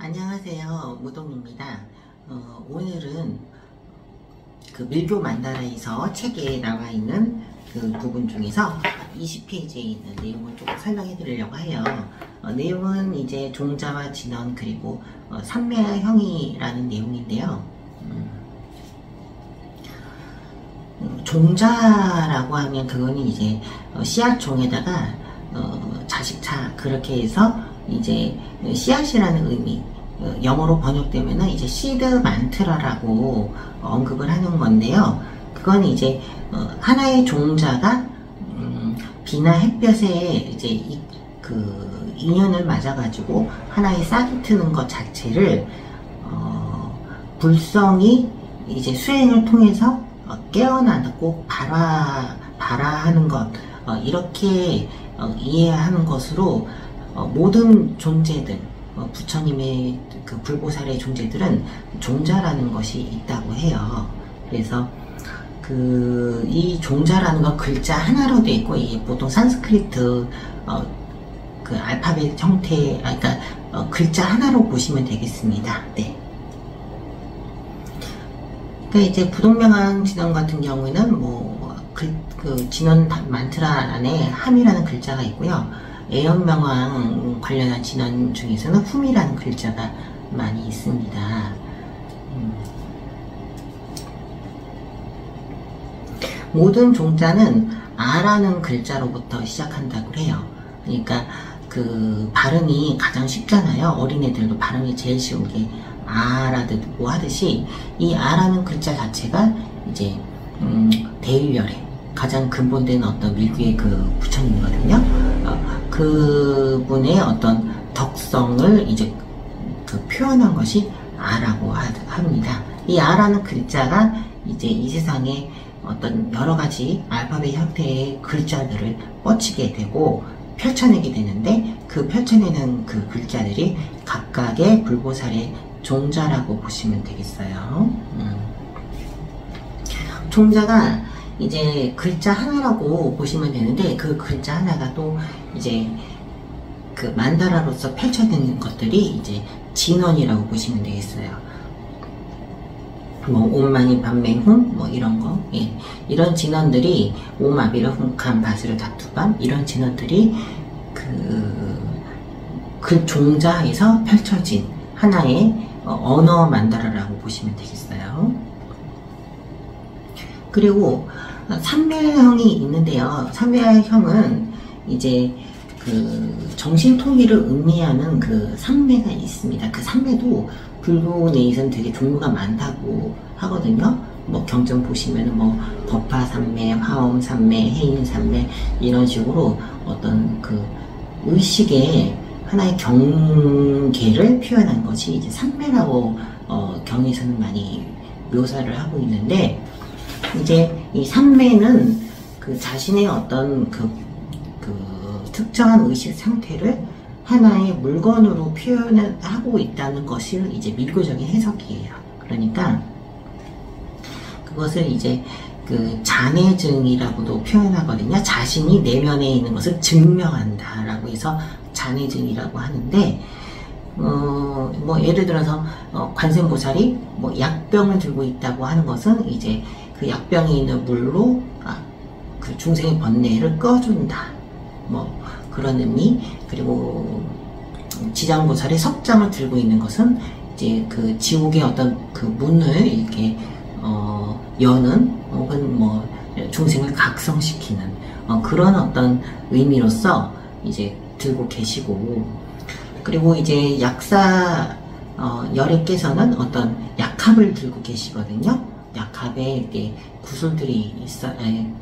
안녕하세요, 무동입니다. 오늘은 그 밀교 만다라에서 책에 나와 있는 그 부분 중에서 20페이지에 있는 내용을 조금 설명해 드리려고 해요. 내용은 이제 종자와 진원 그리고 삼매형이라는 내용인데요. 종자라고 하면 그거는 이제 씨앗종에다가 자식차 그렇게 해서 이제 씨앗이라는 의미, 영어로 번역되면은 이제 시드 만트라라고 언급을 하는 건데요. 그건 이제 하나의 종자가 비나 햇볕에 이제 그 인연을 맞아가지고 하나의 싹이 트는 것 자체를 불성이 이제 수행을 통해서 깨어나고 발화하는 것, 이렇게 이해하는 것으로 모든 존재들, 부처님의 그 불보살의 존재들은 종자라는 것이 있다고 해요. 그래서 이 종자라는 건 글자 하나로 되어 있고, 이게 보통 산스크리트 그 알파벳 형태, 그러니까 글자 하나로 보시면 되겠습니다. 네. 그러니까 이제 부동명왕 진원 같은 경우에는 그 진원 만트라 안에 함이라는 글자가 있고요. 애연명왕 관련한 진원 중에서는 훔이라는 글자가 많이 있습니다. 모든 종자는 아라는 글자로부터 시작한다고 해요. 그러니까 그 발음이 가장 쉽잖아요. 어린애들도 발음이 제일 쉬운 게 아라고 하듯이 이 아라는 글자 자체가 이제 대일열의 가장 근본된 어떤 밀교의 그 부처님이거든요. 그분의 어떤 덕성을 이제 그 표현한 것이 아라고 합니다. 이 아라는 글자가 이제 이 세상에 어떤 여러 가지 알파벳 형태의 글자들을 뻗치게 되고 펼쳐내게 되는데, 그 펼쳐내는 그 글자들이 각각의 불보살의 종자라고 보시면 되겠어요. 종자가 이제 글자 하나라고 보시면 되는데, 그 글자 하나가 또 이제 그 만다라로서 펼쳐지는 것들이 이제 진원이라고 보시면 되겠어요. 옴마니 반맹훈 이런 거, 예. 이런 진원들이 오마비르 훈칸 바스르 다투밤, 이런 진원들이 그 종자에서 펼쳐진 하나의 언어 만다라라고 보시면 되겠어요. 그리고 삼매형이 있는데요. 삼매형은 이제 그 정신통일을 의미하는 그 삼매가 있습니다. 그 삼매도 불교 내에서는 되게 종류가 많다고 하거든요. 경전 보시면은 법화 삼매, 화엄 삼매, 해인 삼매, 이런 식으로 어떤 그 의식의 하나의 경계를 표현한 것이 이제 삼매라고 경에서는 많이 묘사를 하고 있는데, 이제 이 삼매는 그 자신의 어떤 그 특정한 의식 상태를 하나의 물건으로 표현을 하고 있다는 것이 이제 밀교적인 해석이에요. 그러니까 그것을 이제 그 잔해증이라고도 표현하거든요. 자신이 내면에 있는 것을 증명한다라고 해서 잔해증이라고 하는데, 예를 들어서 관세음보살이 약병을 들고 있다고 하는 것은 이제 그 약병에 있는 물로 그 중생의 번뇌를 꺼준다, 그런 의미. 그리고 지장보살이 석장을 들고 있는 것은 이제 그 지옥의 어떤 그 문을 이렇게 여는, 혹은 중생을 각성시키는 그런 어떤 의미로서 이제 들고 계시고, 그리고 이제 약사 열애께서는 어떤 약합을 들고 계시거든요. 약합에 이렇게 구슬들이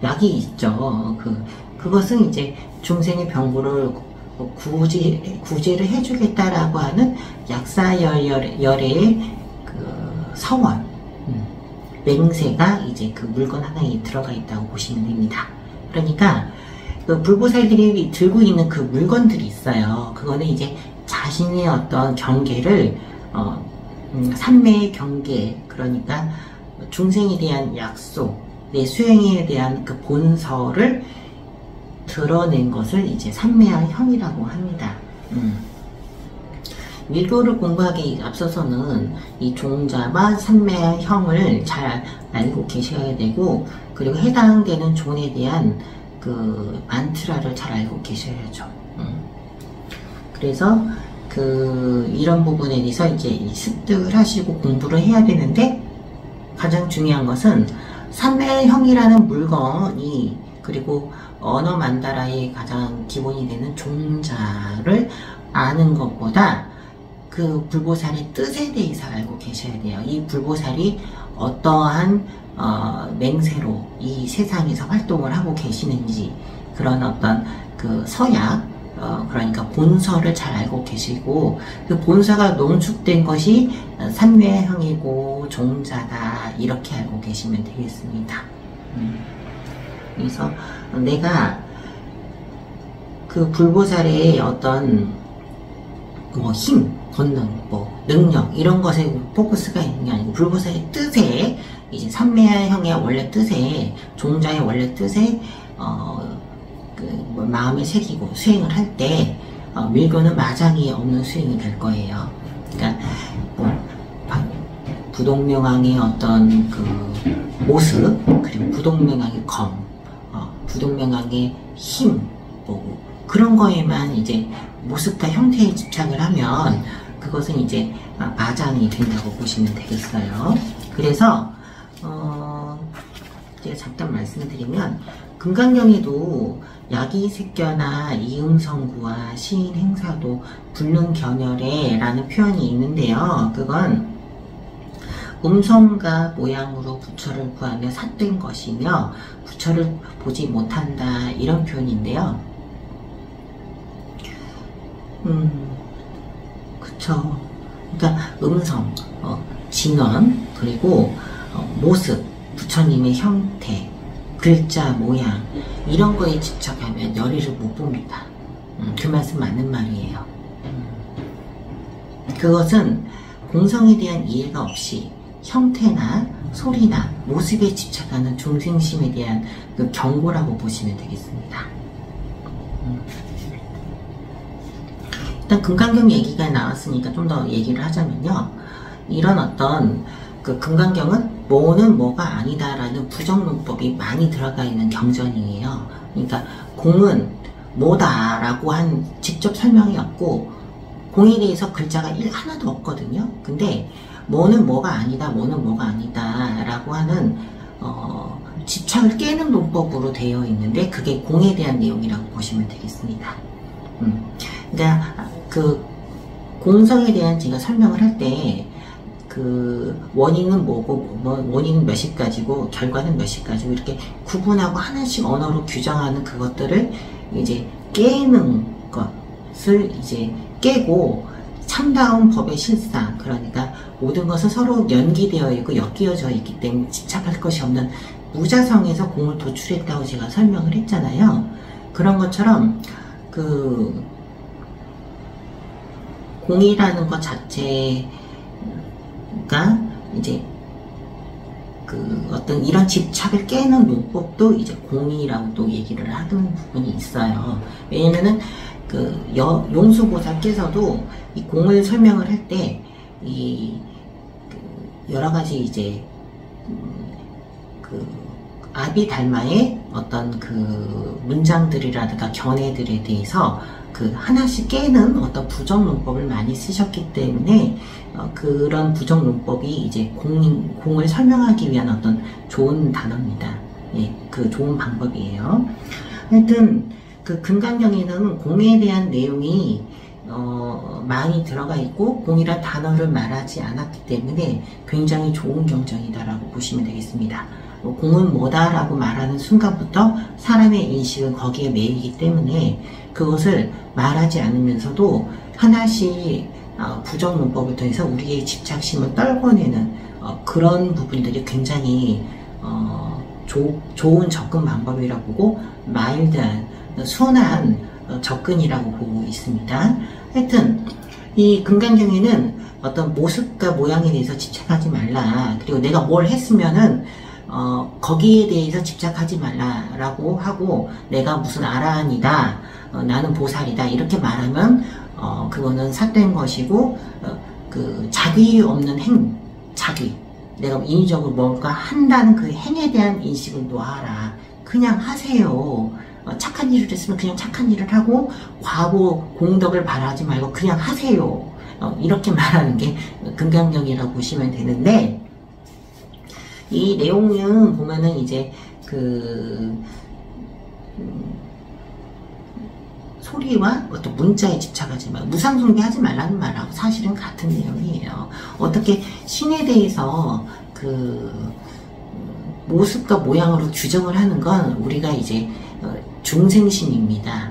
약이 있죠. 그것은 이제 중생의 병고를 구제를 해주겠다라고 하는 약사열애의 그 서원, 맹세가 이제 그 물건 하나에 들어가 있다고 보시면 됩니다. 그러니까 그 불보살들이 들고 있는 그 물건들이 있어요. 그거는 이제 자신의 어떤 경계를 삼매의 경계, 그러니까 중생에 대한 약속, 내 수행에 대한 그 본서를 드러낸 것을 이제 삼매형이라고 합니다. 밀교를 공부하기에 앞서서는 이 종자와 산매형을 잘 알고 계셔야 되고, 그리고 해당되는 존에 대한 그 만트라를 잘 알고 계셔야죠. 그래서 이런 부분에 대해서 이제 습득을 하시고 공부를 해야 되는데, 가장 중요한 것은 산매형이라는 물건이, 그리고 언어 만다라의 가장 기본이 되는 종자를 아는 것보다 그 불보살의 뜻에 대해서 알고 계셔야 돼요. 이 불보살이 어떠한 맹세로 이 세상에서 활동을 하고 계시는지, 그런 어떤 그 서약, 그러니까 본서를 잘 알고 계시고, 그 본서가 농축된 것이 산매형이고 종자다, 이렇게 알고 계시면 되겠습니다. 그래서 내가 그 불보살의 어떤 뭐 힘, 권능, 뭐 능력, 이런 것에 포커스가 있는 게 아니고, 불보살의 뜻에, 이제 산매형의 원래 뜻에, 종자의 원래 뜻에 마음에 새기고 수행을 할 때 밀교는 마장이 없는 수행이 될 거예요. 그러니까 부동명왕의 어떤 그 모습, 그리고 부동명왕의 검, 부동명왕의 힘, 뭐 그런 거에만 이제 모습과 형태에 집착을 하면 그것은 이제 마장이 된다고 보시면 되겠어요. 그래서 제가 잠깐 말씀드리면, 금강경에도 야기색견나 이음성구와 시인행사도 불능견열에 라는 표현이 있는데요. 그건 음성과 모양으로 부처를 구하며 삿된 것이며 부처를 보지 못한다, 이런 표현인데요. 그쵸. 그러니까 음성, 진원, 그리고 모습, 부처님의 형태, 글자, 모양, 이런 거에 집착하면 열의를 못 봅니다. 그 말씀 맞는 말이에요. 그것은 공성에 대한 이해가 없이 형태나 소리나 모습에 집착하는 중생심에 대한 그 경고라고 보시면 되겠습니다. 일단 금강경 얘기가 나왔으니까 좀 더 얘기를 하자면요, 이런 어떤 그 금강경은 뭐는 뭐가 아니다라는 부정문법이 많이 들어가 있는 경전이에요. 그러니까 공은 뭐다라고 한 직접 설명이 없고, 공에 대해서 글자가 하나도 없거든요. 근데 뭐는 뭐가 아니다, 뭐는 뭐가 아니다 라고 하는 집착을 깨는 논법으로 되어 있는데, 그게 공에 대한 내용이라고 보시면 되겠습니다. 그러니까 그 공성에 대한 제가 설명을 할 때 그 원인은 뭐고, 원인은 몇십 가지고 결과는 몇십 가지고, 이렇게 구분하고 하나씩 언어로 규정하는 그것들을 이제 깨는 것을 이제 깨고, 참다운 법의 실상, 그러니까 모든 것은 서로 연기되어 있고 엮여져 있기 때문에 집착할 것이 없는 무자성에서 공을 도출했다고 제가 설명을 했잖아요. 그런 것처럼 그 공이라는 것 자체가 이제 그 어떤 이런 집착을 깨는 논법도 이제 공이라고 또 얘기를 하는 부분이 있어요. 왜냐면은 그 용수보살께서도 이 공을 설명을 할 때 이 여러 가지 이제 그 아비달마의 어떤 그 문장들이라든가 견해들에 대해서 그 하나씩 깨는 어떤 부정론법을 많이 쓰셨기 때문에 그런 부정론법이 이제 공을 설명하기 위한 어떤 좋은 단어입니다. 예, 그 좋은 방법이에요. 하여튼 그 금강경에는 공에 대한 내용이 많이 들어가 있고, 공이란 단어를 말하지 않았기 때문에 굉장히 좋은 경전이다라고 보시면 되겠습니다. 공은 뭐다라고 말하는 순간부터 사람의 인식은 거기에 매이기 때문에 그것을 말하지 않으면서도 하나씩 부정문법을 통해서 우리의 집착심을 떨궈내는 그런 부분들이 굉장히 좋은 접근 방법이라고 보고, 마일드한 순한 접근이라고 보고 있습니다. 하여튼 이 금강경에는 어떤 모습과 모양에 대해서 집착하지 말라, 그리고 내가 뭘 했으면은 거기에 대해서 집착하지 말라라고 하고, 내가 무슨 아라한이다, 나는 보살이다, 이렇게 말하면 그거는 삿된 것이고, 그 자기 없는 자기. 내가 인위적으로 뭔가 한다는 그 행에 대한 인식을 놓아라. 그냥 하세요. 착한 일을 했으면 그냥 착한 일을 하고, 과보 공덕을 바라지 말고 그냥 하세요. 이렇게 말하는 게 금강경이라고 보시면 되는데, 이 내용은 보면은 이제 소리와 어떤 문자에 집착하지 마, 무상숭배하지 말라는 말하고 사실은 같은 내용이에요. 어떻게 신에 대해서 모습과 모양으로 규정을 하는 건 우리가 이제 중생심입니다.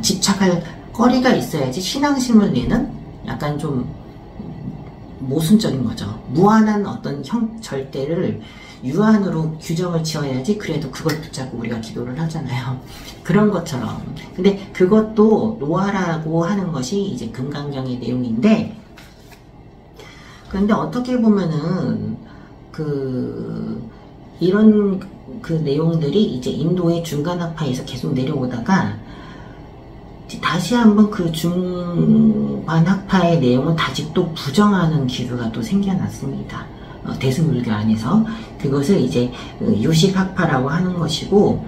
집착할 거리가 있어야지 신앙심을 내는 약간 좀 모순적인 거죠. 무한한 어떤 절대를 유한으로 규정을 지어야지 그래도 그걸 붙잡고 우리가 기도를 하잖아요. 그런 것처럼. 근데 그것도 놓아라고 하는 것이 이제 금강경의 내용인데, 그런데 어떻게 보면은 이런 내용들이 이제 인도의 중간학파에서 계속 내려오다가 다시 한번 그 중간학파의 내용을 다시 또 부정하는 기류가 또 생겨났습니다. 대승불교 안에서. 그것을 이제 유식학파라고 하는 것이고,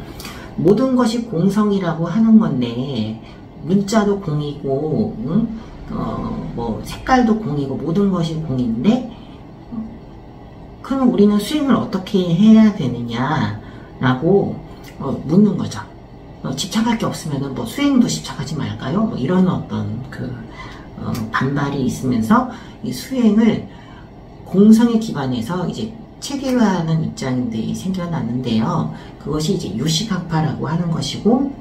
모든 것이 공성이라고 하는 건데, 문자도 공이고, 뭐 색깔도 공이고, 모든 것이 공인데, 그럼 우리는 수행을 어떻게 해야 되느냐라고 묻는 거죠. 집착할 게 없으면은 뭐 수행도 집착하지 말까요? 뭐 이런 어떤 반발이 있으면서 이 수행을 공성에 기반해서 이제 체계화하는 입장들이 생겨났는데요. 그것이 이제 유식학파라고 하는 것이고,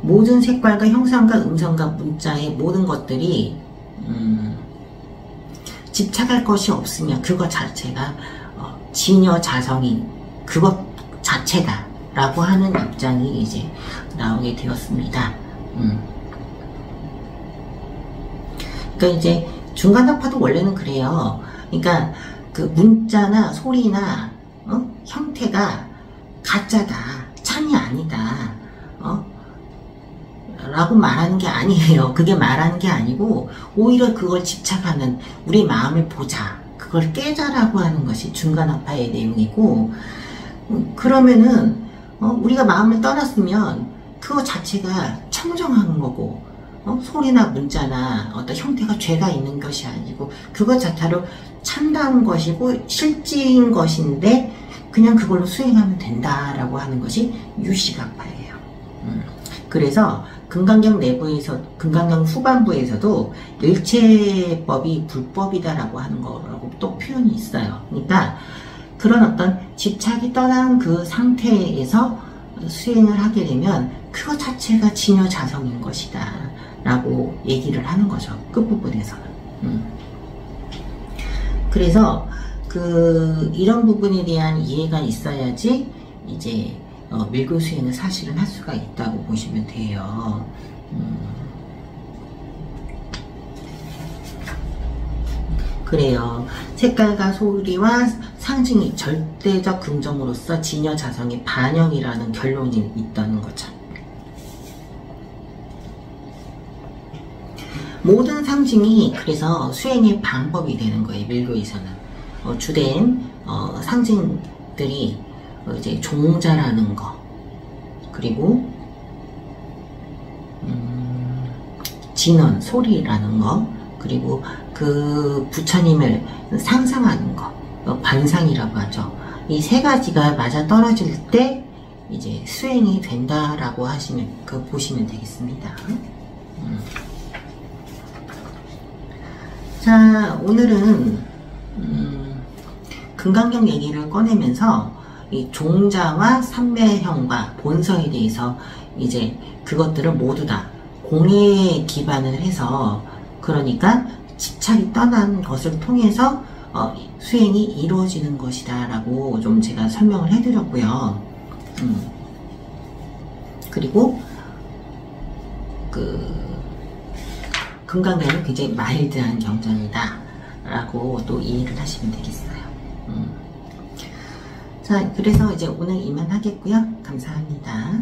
모든 색깔과 형상과 음성과 문자의 모든 것들이 집착할 것이 없으면 그것 자체가 진여 자성이 그것 자체다 라고 하는 입장이 이제 나오게 되었습니다. 그러니까 이제 중간학파도 원래는 그래요. 그러니까 그 문자나 소리나 형태가 가짜다, 참이 아니다, 라고 말하는 게 아니에요. 그게 말하는 게 아니고 오히려 그걸 집착하는 우리 마음을 보자, 그걸 깨자라고 하는 것이 중간학파의 내용이고, 그러면은 우리가 마음을 떠났으면 그거 자체가 청정한 거고, 소리나 문자나 어떤 형태가 죄가 있는 것이 아니고 그것 자체로 참다운 것이고 실지인 것인데 그냥 그걸로 수행하면 된다라고 하는 것이 유식학파예요. 그래서 금강경 내부에서, 금강경 후반부에서도 일체법이 불법이다라고 하는 거라고 또 표현이 있어요. 그러니까 그런 어떤 집착이 떠난 그 상태에서 수행을 하게 되면 그것 자체가 진여 자성인 것이다 라고 얘기를 하는 거죠. 끝부분에서는. 그래서 이런 부분에 대한 이해가 있어야지 이제 밀교 수행을 사실은 할 수가 있다고 보시면 돼요. 그래요. 색깔과 소리와 상징이 절대적 긍정으로서 진여 자성의 반영이라는 결론이 있다는 거죠. 모든 상징이 그래서 수행의 방법이 되는 거예요. 밀교에서는 주된 상징들이 이제 종자라는 거, 그리고 진언, 소리라는 거, 그리고 그 부처님을 상상하는 거, 반상이라고 하죠. 이 세 가지가 맞아 떨어질 때 이제 수행이 된다라고 보시면 되겠습니다. 자, 오늘은 금강경 얘기를 꺼내면서 이 종자와 삼매형과 본성에 대해서 이제 그것들을 모두 다 공예에 기반을 해서, 그러니까 집착이 떠난 것을 통해서 수행이 이루어지는 것이다 라고 좀 제가 설명을 해드렸고요. 그리고 금강경은 굉장히 마일드한 경전이다 라고 또 이해를 하시면 되겠어요. 자, 그래서 이제 오늘 이만 하겠고요. 감사합니다.